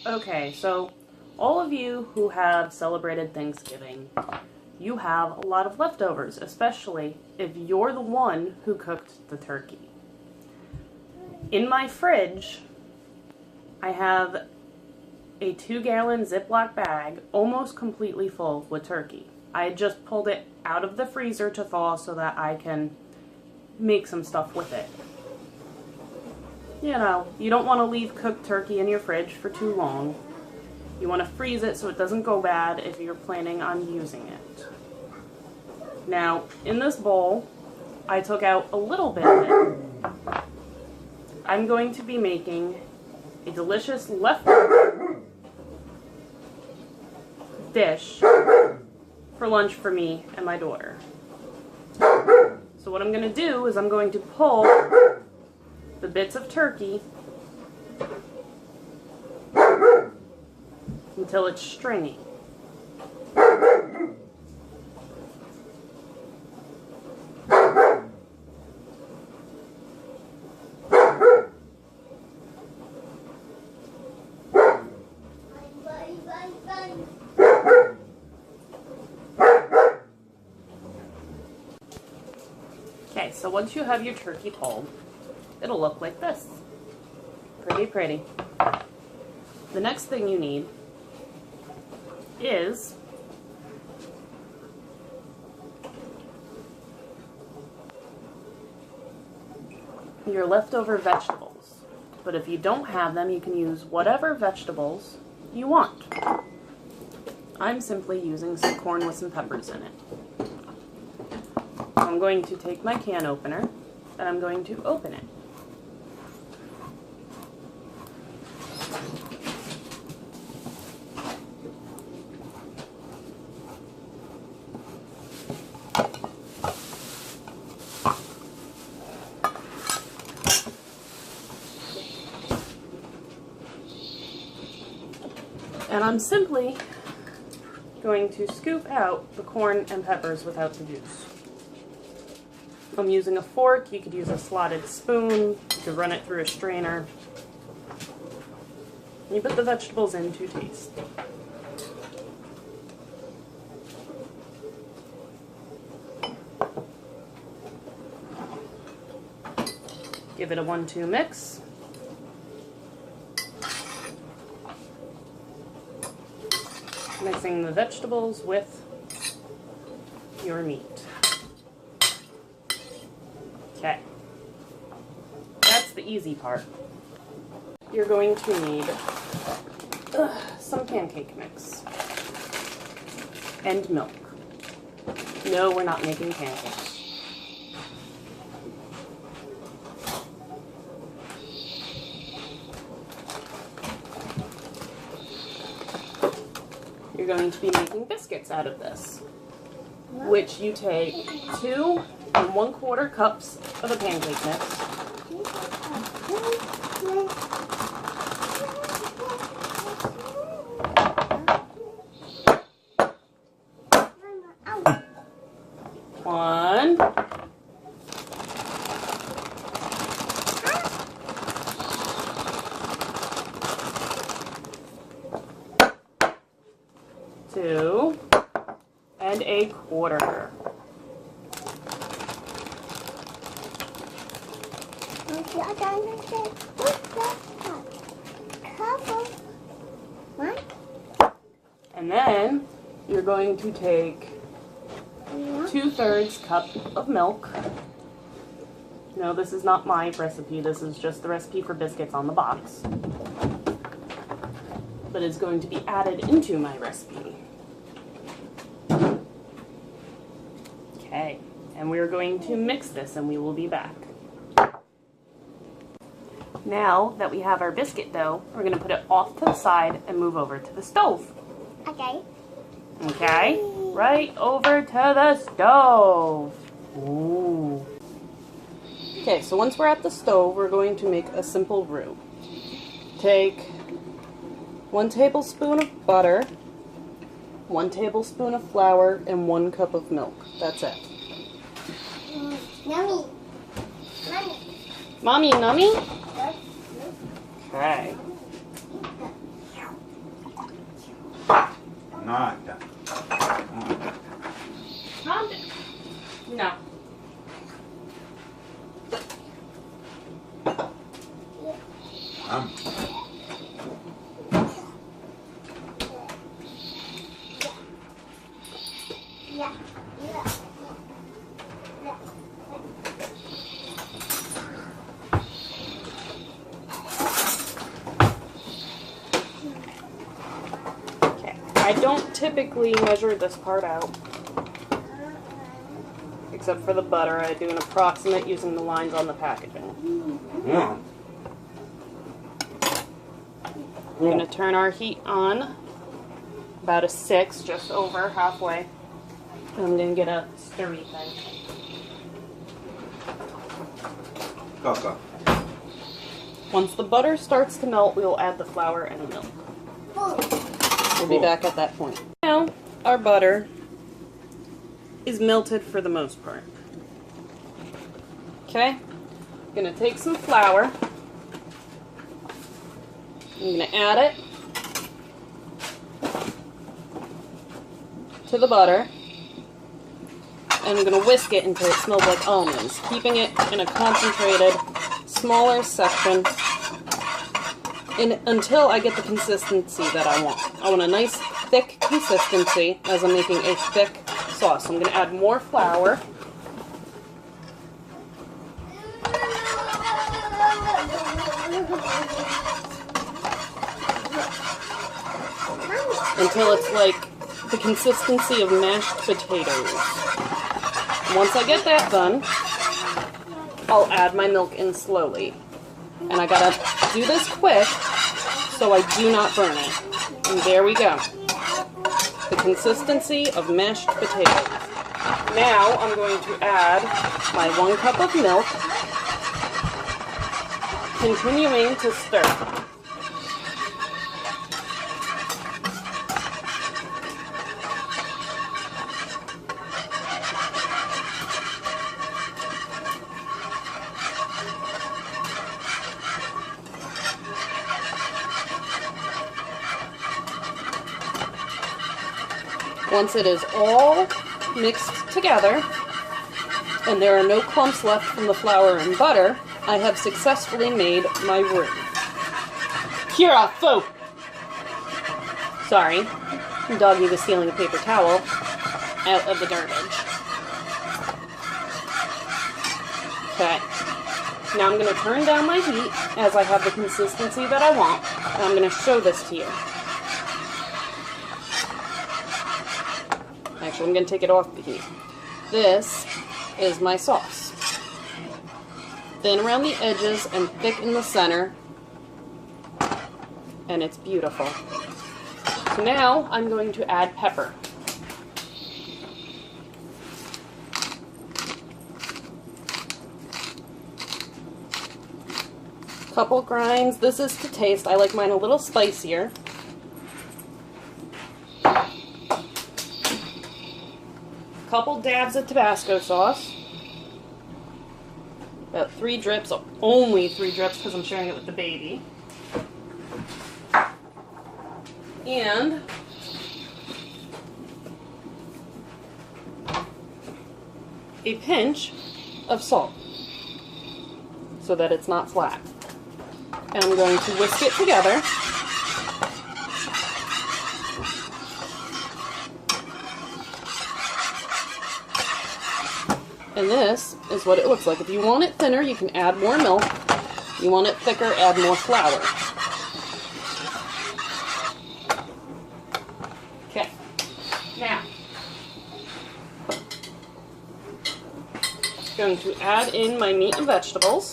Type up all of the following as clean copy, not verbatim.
Okay, so all of you who have celebrated Thanksgiving, you have a lot of leftovers, especially if you're the one who cooked the turkey. In my fridge, I have a 2-gallon Ziploc bag almost completely full with turkey. I had just pulled it out of the freezer to thaw so that I can make some stuff with it. You know, you don't want to leave cooked turkey in your fridge for too long. You want to freeze it so it doesn't go bad if you're planning on using it. Now, in this bowl, I took out a little bit of it. I'm going to be making a delicious leftover dish for lunch for me and my daughter. So what I'm going to do is I'm going to pull the bits of turkey until it's stringy. Okay, so once you have your turkey pulled, it'll look like this. Pretty pretty. The next thing you need is your leftover vegetables. But if you don't have them, you can use whatever vegetables you want. I'm simply using some corn with some peppers in it. I'm going to take my can opener and I'm going to open it. And I'm simply going to scoop out the corn and peppers without the juice. I'm using a fork. You could use a slotted spoon. You could run it through a strainer. You put the vegetables in to taste. Give it a 1-2 mix. Mixing the vegetables with your meat. Okay, that's the easy part. You're going to need some pancake mix and milk. No, we're not making pancakes. You're going to be making biscuits out of this, which you take 2 1/4 cups of a pancake mix. One. Two. And 1/4. And then you're going to take 2/3 cup of milk. No, this is not my recipe. This is just the recipe for biscuits on the box. But it's going to be added into my recipe. Okay, and we're going to mix this and we will be back. Now that we have our biscuit dough, we're going to put it off to the side and move over to the stove. Okay. Okay, right over to the stove. Ooh. Okay, so once we're at the stove, we're going to make a simple roux. Take 1 tablespoon of butter, 1 tablespoon of flour, and 1 cup of milk. That's it. Yummy. Mommy, nummy? Okay. I don't typically measure this part out, except for the butter. I do an approximate using the lines on the packaging. Yeah. We're going to turn our heat on about a 6, just over halfway. And I'm going to get a stirry thing. Go. Once the butter starts to melt, we will add the flour and the milk. We'll be back at that point. Now, our butter is melted for the most part. Okay, I'm going to take some flour. I'm going to add it to the butter. And I'm going to whisk it until it smells like almonds, keeping it in a concentrated, smaller section until I get the consistency that I want. I want a nice, thick consistency as I'm making a thick sauce. So I'm going to add more flour. Until it's like the consistency of mashed potatoes. Once I get that done, I'll add my milk in slowly. And I gotta do this quick so I do not burn it. And there we go. The consistency of mashed potatoes. Now I'm going to add my 1 cup of milk, continuing to stir. Once it is all mixed together, and there are no clumps left from the flour and butter, I have successfully made my roux. Kira, fo! Sorry, doggy was stealing a paper towel out of the garbage. Okay, now I'm going to turn down my heat as I have the consistency that I want, and I'm going to show this to you. Actually, I'm going to take it off the heat. This is my sauce. Thin around the edges and thick in the center. And it's beautiful. So now I'm going to add pepper. Couple grinds. This is to taste. I like mine a little spicier. Couple dabs of Tabasco sauce. About 3 drips, only 3 drips because I'm sharing it with the baby. And a pinch of salt so that it's not flat. And I'm going to whisk it together. And this is what it looks like. If you want it thinner, you can add more milk. If you want it thicker, add more flour. Okay. Now, I'm going to add in my meat and vegetables.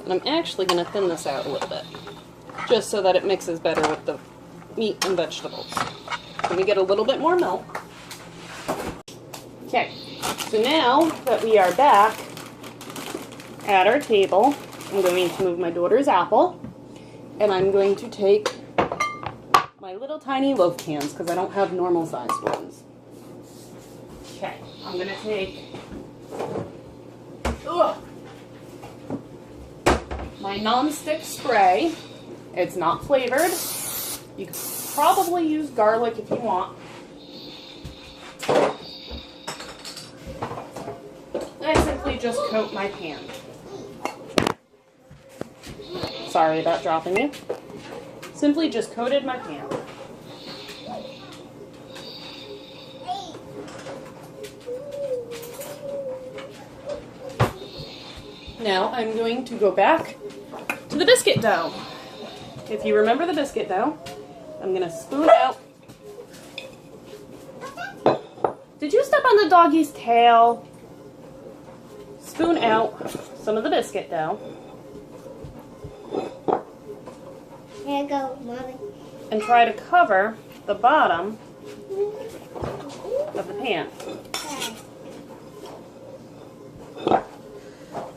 And I'm actually going to thin this out a little bit, just so that it mixes better with the meat and vegetables. Let me get a little bit more milk. Okay, so now that we are back at our table, I'm going to move my daughter's apple, and I'm going to take my little tiny loaf cans, because I don't have normal sized ones. Okay, I'm going to take my non-stick spray, It's not flavored. You could probably use garlic if you want. I simply just coat my pan. Sorry about dropping you. Simply just coated my pan. Now I'm going to go back to the biscuit dough. If you remember the biscuit dough, I'm going to spoon out. Did you step on the doggy's tail? Spoon out some of the biscuit dough. Here you go, Mommy. And try to cover the bottom of the pan.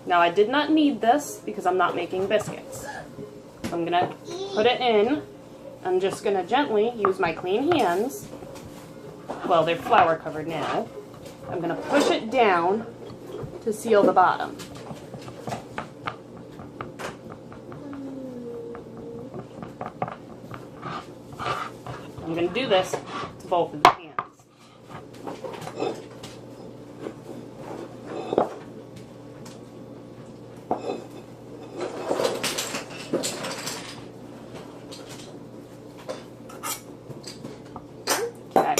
Now I did not need this because I'm not making biscuits. I'm going to put it in. I'm just going to gently use my clean hands. Well, they're flour covered now. I'm going to push it down to seal the bottom. I'm going to do this to both of the pans. Okay.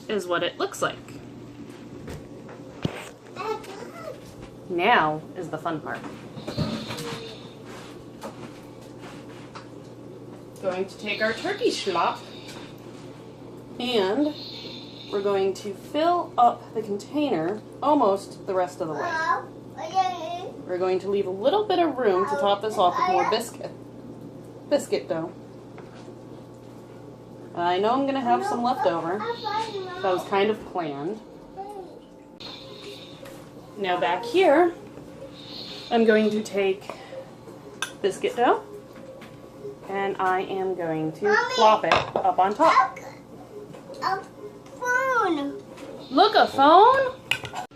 Is what it looks like. Now is the fun part. Going to take our turkey schlop and we're going to fill up the container almost the rest of the way. We're going to leave a little bit of room to top this off with more biscuit dough. I know I'm going to have some left over. That was kind of planned. Now back here, I'm going to take biscuit dough and I am going to plop it up on top. A phone. Look, a phone!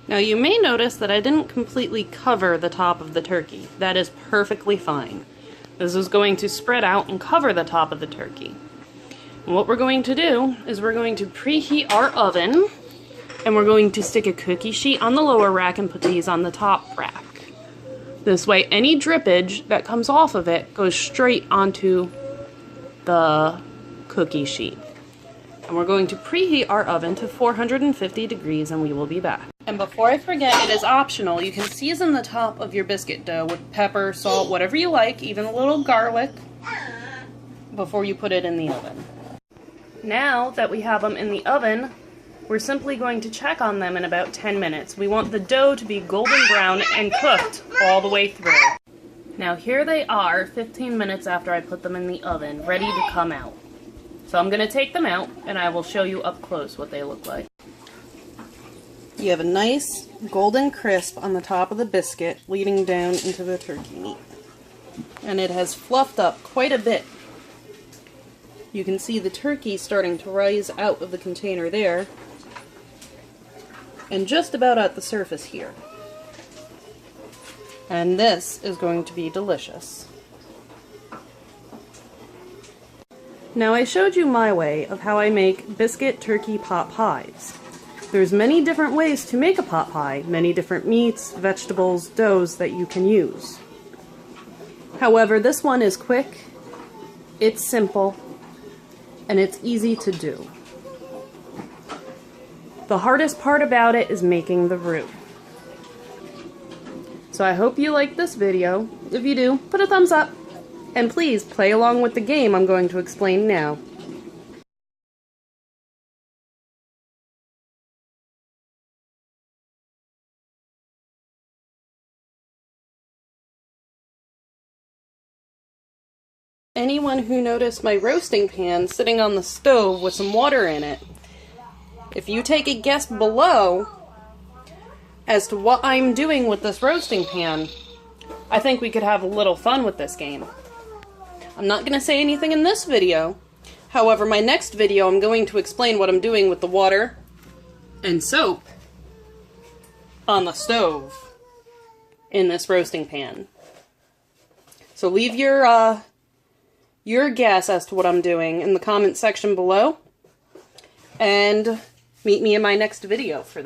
Now you may notice that I didn't completely cover the top of the turkey. That is perfectly fine. This is going to spread out and cover the top of the turkey. And what we're going to do is we're going to preheat our oven and we're going to stick a cookie sheet on the lower rack and put these on the top rack. This way any drippage that comes off of it goes straight onto the cookie sheet. And we're going to preheat our oven to 450 degrees and we will be back. And before I forget, it is optional. You can season the top of your biscuit dough with pepper, salt, whatever you like, even a little garlic, before you put it in the oven. Now that we have them in the oven, we're simply going to check on them in about 10 minutes. We want the dough to be golden brown and cooked all the way through. Now here they are 15 minutes after I put them in the oven, ready to come out. So I'm going to take them out and I will show you up close what they look like. You have a nice golden crisp on the top of the biscuit leading down into the turkey meat. And it has fluffed up quite a bit. You can see the turkey starting to rise out of the container there, and just about at the surface here. And this is going to be delicious. Now I showed you my way of how I make biscuit turkey pot pies. There's many different ways to make a pot pie, many different meats, vegetables, doughs that you can use. However, this one is quick, it's simple, and it's easy to do. The hardest part about it is making the roux. So I hope you liked this video. If you do, put a thumbs up. And please play along with the game I'm going to explain now. Anyone who noticed my roasting pan sitting on the stove with some water in it, if you take a guess below as to what I'm doing with this roasting pan, I think we could have a little fun with this game. I'm not going to say anything in this video. However, my next video, I'm going to explain what I'm doing with the water and soap on the stove in this roasting pan. So leave your guess as to what I'm doing in the comment section below, and meet me in my next video for that.